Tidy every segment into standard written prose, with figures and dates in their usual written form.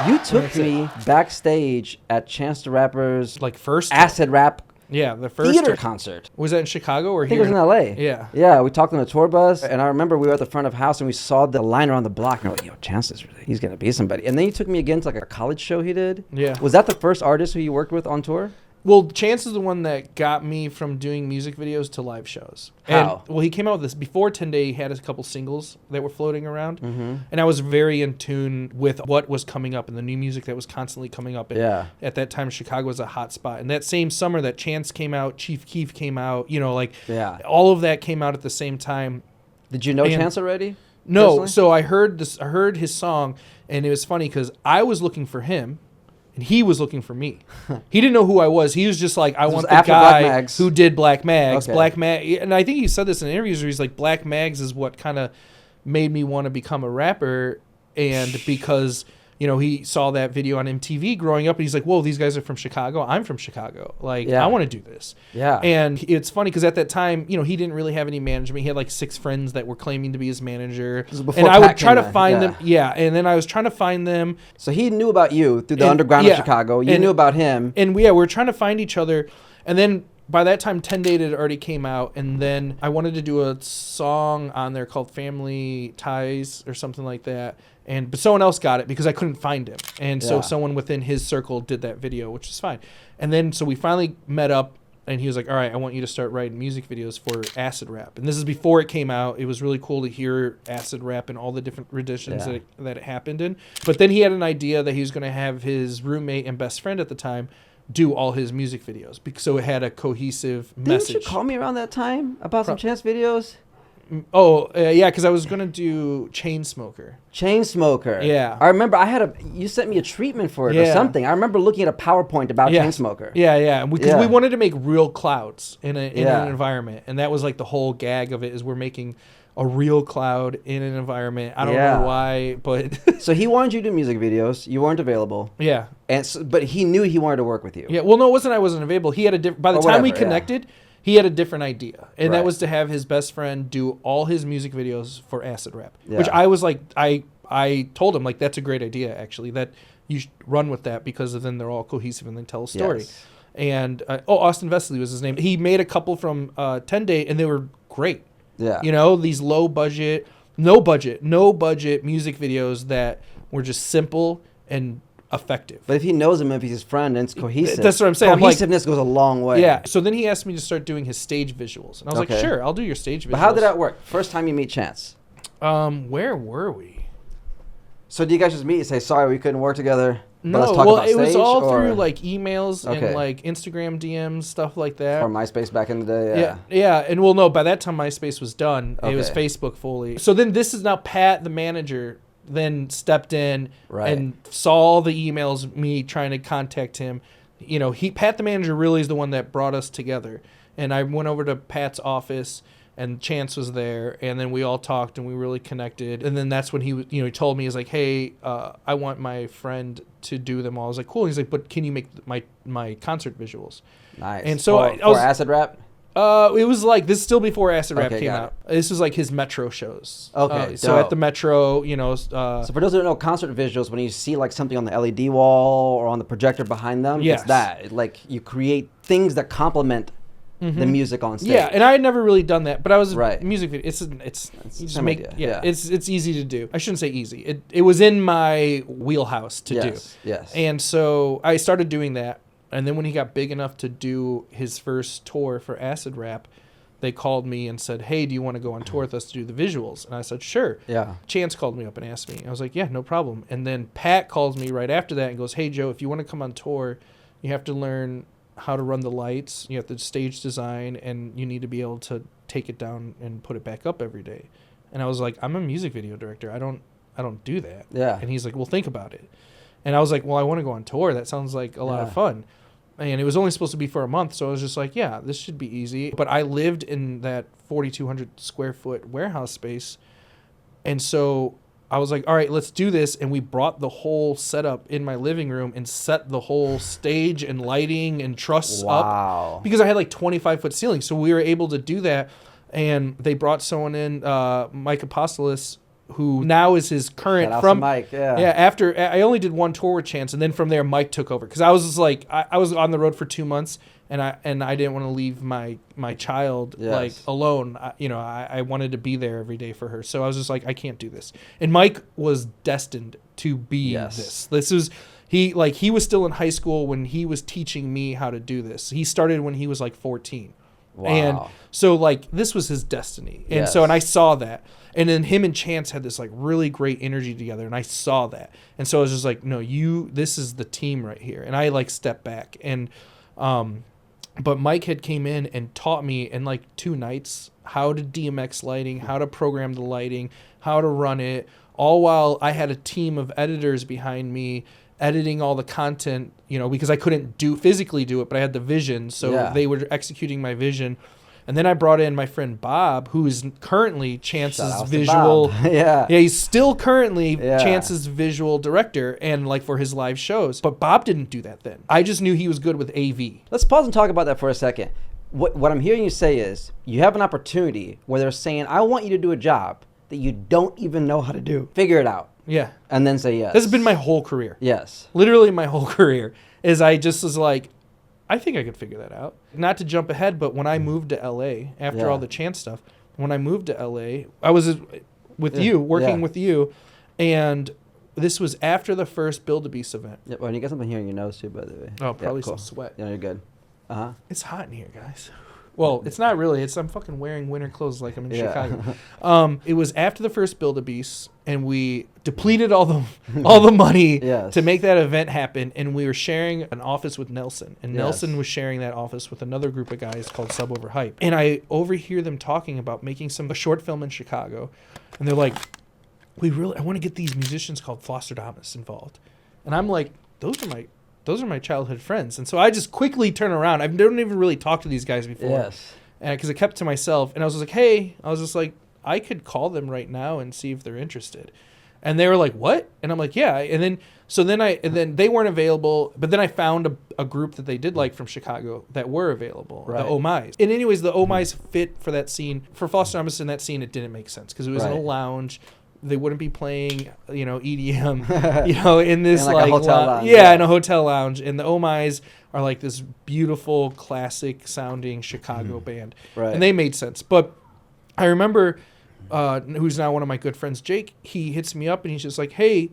You took me backstage at Chance the Rapper's Like first acid rap Yeah, the first theater concert. Was that in Chicago or I think here? it was in L.A. Yeah. Yeah, we talked on the tour bus, and I remember we were at the front of the house, and we saw the line around the block, and we're like, yo, Chance is really, he's going to be somebody. And then you took me again to like a college show he did. Yeah. Was that the first artist who you worked with on tour? Well, Chance is the one that got me from doing music videos to live shows. How? And, well, he came out with this. Before 10 Day, he had a couple singles that were floating around. Mm-hmm. And I was very in tune with what was coming up and the new music that was constantly coming up. And Yeah. at that time, Chicago was a hot spot. And that same summer that Chance came out, Chief Keef came out, you know, like Yeah. all of that came out at the same time. Did you know And- Chance already? No, personally? so I heard his song, and it was funny because I was looking for him, and he was looking for me. He didn't know who I was. He was just like, I This want was the after Black guy Mags. who did Black Mags. Okay. Black Mag, and I think he said this in interviews where he's like, Black Mags is what kind of made me want to become a rapper, and because you know he saw that video on MTV growing up, and he's like, whoa, these guys are from Chicago. I'm from Chicago. Like, Yeah. I want to do this. Yeah. And it's funny because at that time, you know, he didn't really have any management. He had like 6 friends that were claiming to be his manager. This was before And I would Pat try came to in, find yeah. them. Yeah. And then I was trying to find them. So he knew about you through the And- underground yeah. of Chicago. You And- knew about him. And we were trying to find each other. And then by that time, 10 Day had already came out. And then I wanted to do a song on there called Family Ties or something like that. But someone else got it because I couldn't find him. And so Yeah. someone within his circle did that video, which is fine. And then so we finally met up. And he was like, all right, I want you to start writing music videos for acid rap. And this is before it came out. It was really cool to hear acid rap and all the different renditions Yeah. that it happened in. But then he had an idea that he was going to have his roommate and best friend at the time do all his music videos. So it had a cohesive message. Didn't you call me around that time about some Chance videos? Oh, yeah, because I was going to do Chainsmoker. Chainsmoker. Yeah. I remember you sent me a treatment for it or Yeah. something. I remember looking at a PowerPoint about Yeah. Chainsmoker. Yeah, yeah. Because Yeah. we wanted to make real clouds in Yeah. an environment. And that was like the whole gag of it is we're making a real cloud in an environment. I don't Yeah. know why, but So he wanted you to do music videos. You weren't available. yeah. And so, but he knew he wanted to work with you. Yeah, well, no, it wasn't I wasn't available. He had by the Or time we whatever, yeah. connected, he had a different idea. And Right. that was to have his best friend do all his music videos for acid rap. Yeah. Which I was like, I told him, like, that's a great idea, actually, that you should run with that because then they're all cohesive and they tell a story. Yes. And, Austin Vesely was his name. He made a couple from 10 Day, and they were great. Yeah. You know, these no budget music videos that were just simple and effective. But if he knows him, if he's his friend, and it's cohesive. That's what I'm saying. I'm like- Cohesiveness goes a long way. Yeah. So then he asked me to start doing his stage visuals, and I was Okay. like, "Sure, I'll do your stage visuals." But how did that work? First time you meet Chance. Where were we? So do you guys just meet and say, sorry, we couldn't work together, but No, let's talk well, about it was stage, all or, through like emails Okay. and like Instagram DMs, stuff like that. or MySpace back in the day? Yeah. Yeah, and well, no, by that time MySpace was done. It was Okay. Facebook fully. So then this is now Pat, the manager, then stepped in Right. and saw all the emails, me trying to contact him. You know, Pat, the manager, really is the one that brought us together. And I went over to Pat's office, and Chance was there, and then we all talked, and we really connected. And then that's when he told me, he's like, hey, I want my friend to do them all. I was like, cool. He's like, but can you make my concert visuals? Nice. And so I for was- acid rap? It was like this is still before Acid Rap Okay, came got out. This was like his Metro shows. Okay, so at dope. the Metro, you know, So for those who don't know, concert visuals, when you see like something on the LED wall or on the projector behind them, Yes. it's that. Like you create things that complement the music on stage. yeah, and I had never really done that, but I was Right. music video. It's you just same make idea, yeah, yeah. it's easy to do. I shouldn't say easy. It was in my wheelhouse to do. Yes. And so I started doing that, and then when he got big enough to do his first tour for Acid Rap, they called me and said, hey, do you want to go on tour with us to do the visuals? And I said, sure. Yeah. Chance called me up and asked me. I was like, yeah, no problem. And then Pat calls me right after that and goes, hey, Joe, if you want to come on tour, you have to learn how to run the lights. You have to stage design, and you need to be able to take it down and put it back up every day. And I was like, I'm a music video director. I don't do that. Yeah. And he's like, well, think about it. And I was like, well, I want to go on tour. That sounds like a lot of Yeah. fun. And it was only supposed to be for a month, so I was just like, yeah, this should be easy. But I lived in that 4,200 square foot warehouse space, and so I was like, all right, let's do this. And we brought the whole setup in my living room and set the whole stage and lighting and trusses Wow. up because I had like 25-foot ceilings. So we were able to do that. And they brought someone in, Mike Apostolos, who now is his current Shout out from to Mike, yeah. After I only did one tour with Chance, and then from there Mike took over because I was just like I was on the road for 2 months, and I didn't want to leave my child like alone. I wanted to be there every day for her, so I was just like, I can't do this. And Mike was destined to be this. This was he was still in high school when he was teaching me how to do this. He started when he was like 14. Wow. And so like this was his destiny. And so, and I saw that. And then him and Chance had this like really great energy together, and I saw that. And so I was just like, no, this is the team right here. And I like stepped back. And but Mike had came in and taught me in like 2 nights how to DMX lighting, how to program the lighting, how to run it, all while I had a team of editors behind me editing all the content, because I couldn't physically do it, but I had the vision. So they were executing my vision. And then I brought in my friend Bob, who is currently Chance's visual. He's still currently Chance's visual director and like for his live shows. But Bob didn't do that then. I just knew he was good with AV. Let's pause and talk about that for a second. What I'm hearing you say is you have an opportunity where they're saying, I want you to do a job that you don't even know how to do. Figure it out. Yeah. And then say yes. This has been my whole career. Yes. Literally my whole career is I just was like, I think I could figure that out. Not to jump ahead, but when I moved to LA after all the Chance stuff, when I moved to LA, I was with you, working with you, and this was after the first Build a Beast event. Yeah, well, you got something here in your nose too, by the way. Oh, probably some sweat. Yeah, you're good. It's hot in here, guys. Well, it's not really. I'm fucking wearing winter clothes like I'm in Chicago. It was after the first Build a Beast, and we depleted all the money to make that event happen, and we were sharing an office with Nelson, and Nelson was sharing that office with another group of guys called Sub Overhype. And I overhear them talking about making a short film in Chicago, and they're like, I want to get these musicians called Flosstradamus involved, and I'm like, those are my childhood friends. And so I just quickly turn around. I don't even really talk to these guys before. Yes. Because I kept it to myself. And I was just like, hey, I could call them right now and see if they're interested. And they were like, what? And I'm like, yeah. And then they weren't available. But then I found a group that they did like from Chicago that were available. Right. The Omais. And anyways, the Omais fit for that scene. For Flosstradamus in that scene, it didn't make sense because it was in a lounge. They wouldn't be playing, EDM, in this in like a hotel lounge. Yeah, in a hotel lounge. And the Omais are like this beautiful, classic sounding Chicago band. Right. And they made sense. But I remember, who's now one of my good friends, Jake, he hits me up and he's just like, hey,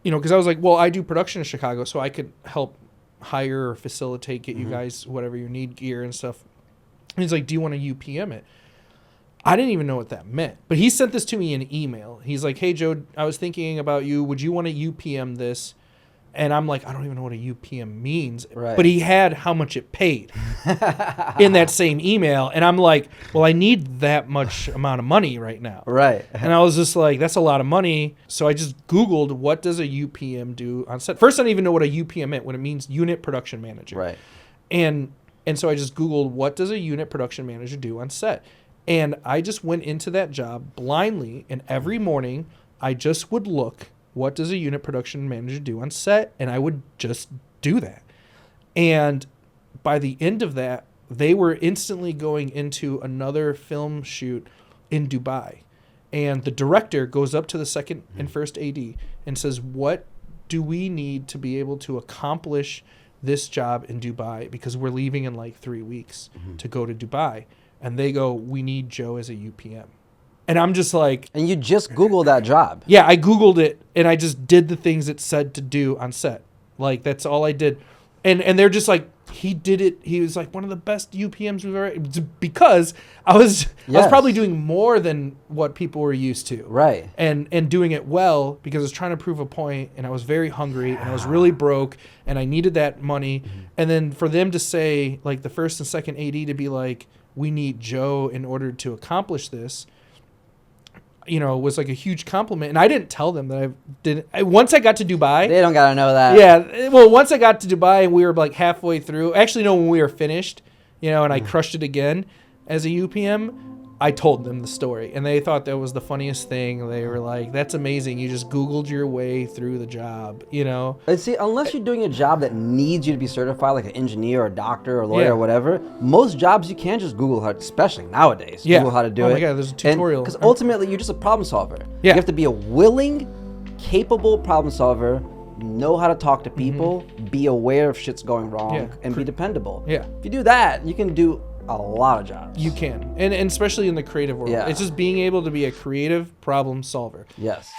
because I was like, well, I do production in Chicago, so I could help hire or facilitate, get you guys whatever you need, gear and stuff. And he's like, do you want to UPM it? I didn't even know what that meant. But he sent this to me in email. He's like, hey, Joe, I was thinking about you. Would you want to UPM this? And I'm like, I don't even know what a UPM means. Right. But he had how much it paid in that same email. And I'm like, well, I need that much amount of money right now. Right. And I was just like, that's a lot of money. So I just Googled, what does a UPM do on set? First, I didn't even know what a UPM meant, what it means, unit production manager. Right. And so I just Googled, what does a unit production manager do on set? And I just went into that job blindly, and every morning I just would look, what does a unit production manager do on set? And I would just do that. And by the end of that, they were instantly going into another film shoot in Dubai. And the director goes up to the second and first AD and says, what do we need to be able to accomplish this job in Dubai? Because we're leaving in like 3 weeks to go to Dubai. And they go, we need Joe as a UPM. And I'm just like... And you just Googled that job. Yeah, I Googled it, and I just did the things it said to do on set. Like, that's all I did. And they're just like, he did it. He was like one of the best UPMs we've ever... Because I was probably doing more than what people were used to. Right. And doing it well because I was trying to prove a point, and I was very hungry, and I was really broke, and I needed that money. And then for them to say, like, the first and second AD to be like... we need Joe in order to accomplish this, was like a huge compliment. And I didn't tell them that once I got to Dubai. They don't got to know that. Yeah. Well, once I got to Dubai and we were like halfway through, actually, no, when we were finished, and I crushed it again as a UPM, I told them the story, and they thought that was the funniest thing. They were like, "That's amazing! You just Googled your way through the job," you know. And see, unless you're doing a job that needs you to be certified, like an engineer or a doctor or lawyer Yeah. or whatever, most jobs you can just Google how, especially nowadays, Yeah. Google how to do Oh it. my God, there's a tutorial. Because ultimately, you're just a problem solver. Yeah. You have to be a willing, capable problem solver, know how to talk to people, be aware if shit's going wrong, Yeah. and be dependable. Yeah. If you do that, you can do a lot of jobs. You can, and especially in the creative world, Yeah. it's just being able to be a creative problem solver. Yes.